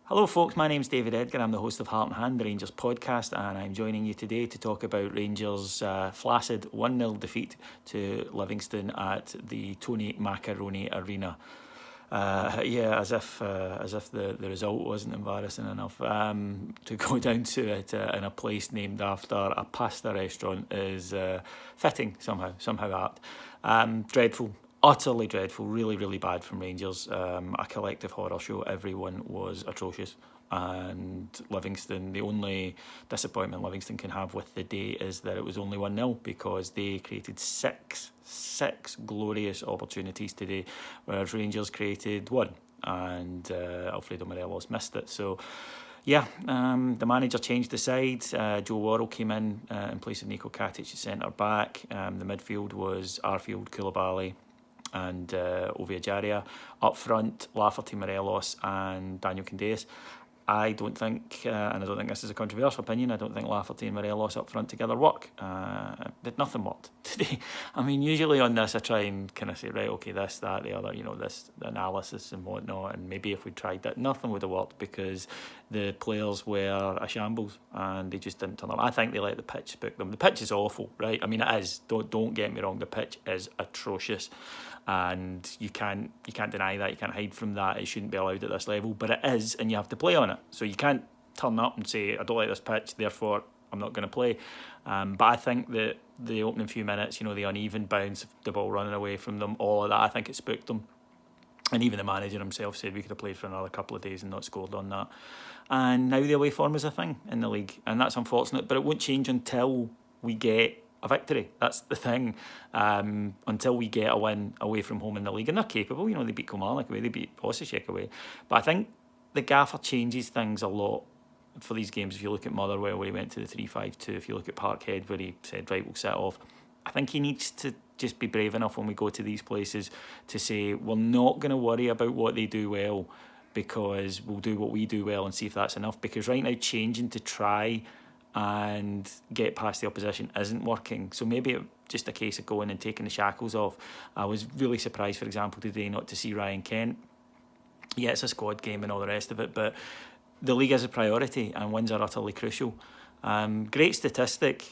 Hello folks, my name's David Edgar. I'm the host of Heart and Hand, the Rangers podcast, and I'm joining you today to talk about Rangers' flaccid 1-0 defeat to Livingston at the Tony Macaroni Arena. As if the result wasn't embarrassing enough. To go down to it in a place named after a pasta restaurant is fitting somehow apt. Dreadful. Utterly dreadful, really, really bad from Rangers. A collective horror show. Everyone was atrocious. And Livingston, the only disappointment Livingston can have with the day is that it was only 1-0 because they created six glorious opportunities today, whereas Rangers created one, and Alfredo Morelos missed it. So the manager changed the side. Joe Worrell came in place of Niko Katic at centre back. The midfield was Arfield, Koulibaly and Ovia Jaria. Up front, Lafferty, Morelos and Daniel Candeias. I don't think, and I don't think this is a controversial opinion, I don't think Lafferty and Morelos up front together work. But nothing worked today. I mean, usually on this I try and kind of say, right, okay, this, that, the other, this analysis and whatnot, and maybe if we tried that, nothing would have worked because the players were a shambles and they just didn't turn up. I think they let the pitch spook them. The pitch is awful, right? I mean, it is. Don't get me wrong. The pitch is atrocious, and you can't deny that. You can't hide from that. It shouldn't be allowed at this level, but it is, and you have to play on it. So you can't turn up and say, I don't like this pitch, therefore I'm not going to play. But I think that the opening few minutes, the uneven bounce, the ball running away from them, all of that, I think it spooked them. And even the manager himself said we could have played for another couple of days and not scored on that. And now the away form is a thing in the league, and that's unfortunate, but it won't change until we get a victory. That's the thing. Until we get a win away from home in the league, and they're capable. They beat Kilmarnock away, they beat Osijek away. But I think the gaffer changes things a lot for these games. If you look at Motherwell, where he went to the 3-5-2, if you look at Parkhead, where he said, right, we'll set off, I think he needs to just be brave enough when we go to these places to say, we're not going to worry about what they do well, because we'll do what we do well and see if that's enough. Because right now, changing to try and get past the opposition isn't working. So maybe it's just a case of going and taking the shackles off. I was really surprised, for example, today not to see Ryan Kent. Yeah, it's a squad game and all the rest of it, but the league is a priority and wins are utterly crucial. Great statistic,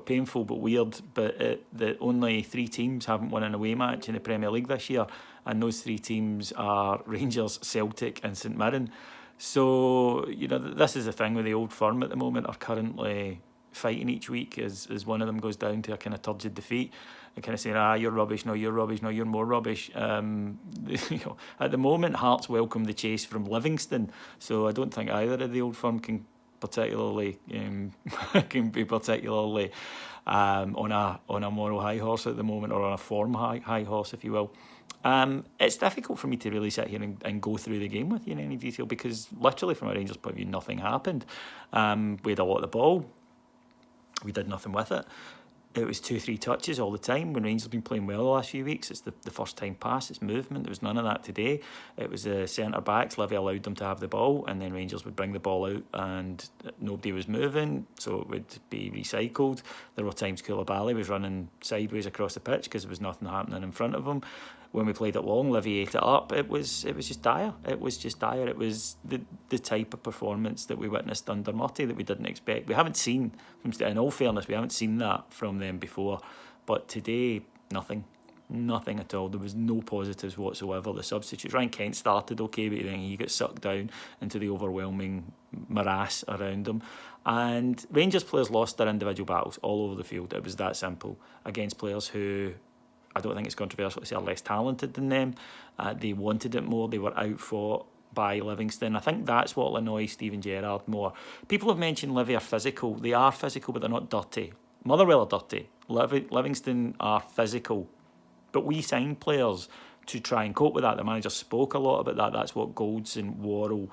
painful but weird, but that only 3 teams haven't won an away match in the Premier League this year, and those 3 teams are Rangers, Celtic and St Mirren. So, this is the thing with the old firm at the moment, are currently fighting each week as one of them goes down to a kind of turgid defeat. They're kind of saying, you're rubbish, no, you're rubbish, no, you're more rubbish. At the moment, Hearts welcome the chase from Livingston, so I don't think either of the old firm can particularly be particularly on a moral high horse at the moment, or on a form high horse, if you will. It's difficult for me to really sit here and go through the game with you in any detail, because literally from a Rangers point of view, nothing happened. We had a lot of the ball. We did nothing with it. It was 2-3 touches all the time. When Rangers have been playing well the last few weeks, it's the first time pass, it's movement. There was none of that today. It was the centre-backs. Livy allowed them to have the ball, and then Rangers would bring the ball out and nobody was moving, so it would be recycled. There were times Koulibaly was running sideways across the pitch because there was nothing happening in front of him. When we played it long, Livy ate it up. It was just dire. It was just dire. It was the type of performance that we witnessed under Murty that we didn't expect. We haven't seen, in all fairness, we haven't seen that from them before. But today, nothing at all. There was no positives whatsoever. The substitutes, Ryan Kent started okay, but then he got sucked down into the overwhelming morass around him. And Rangers players lost their individual battles all over the field. It was that simple, against players who, I don't think it's controversial to say, are less talented than them. They wanted it more. They were outfought by Livingston. I think that's what will annoy Steven Gerrard more. People have mentioned Livy are physical. They are physical, but they're not dirty. Motherwell are dirty. Livingston are physical. But we signed players to try and cope with that. The manager spoke a lot about that. That's what Golds and Worrell,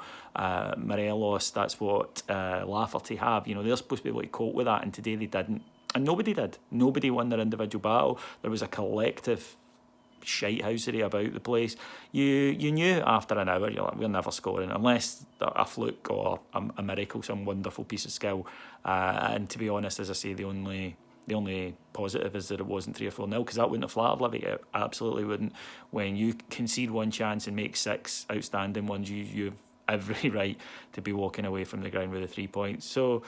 Morelos, that's what Lafferty have. They're supposed to be able to cope with that, and today they didn't. And nobody did. Nobody won their individual battle. There was a collective shitehousery about the place. You knew after an hour, you're like, we're never scoring unless a fluke or a miracle, some wonderful piece of skill. And to be honest, as I say, the only positive is that it wasn't 3 or 4-0, because that wouldn't have flattered Livy. It absolutely wouldn't. When you concede one chance and make 6 outstanding ones, you've every right to be walking away from the ground with the 3 points. So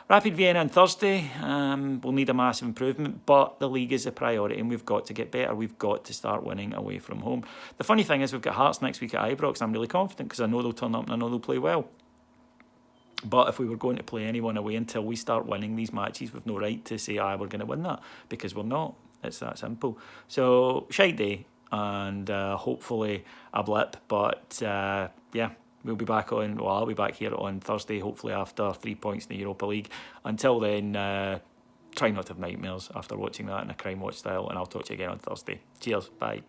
Rapid Vienna on Thursday, we'll need a massive improvement, but the league is a priority and we've got to get better. We've got to start winning away from home. The funny thing is we've got Hearts next week at Ibrox. I'm really confident because I know they'll turn up and I know they'll play well. But if we were going to play anyone away until we start winning these matches, we've no right to say, we're going to win that, because we're not. It's that simple. So, shite day, and hopefully a blip. But yeah, we'll be back on, well, I'll be back here on Thursday, hopefully after 3 points in the Europa League. Until then, try not to have nightmares after watching that in a Crime Watch style, and I'll talk to you again on Thursday. Cheers, bye.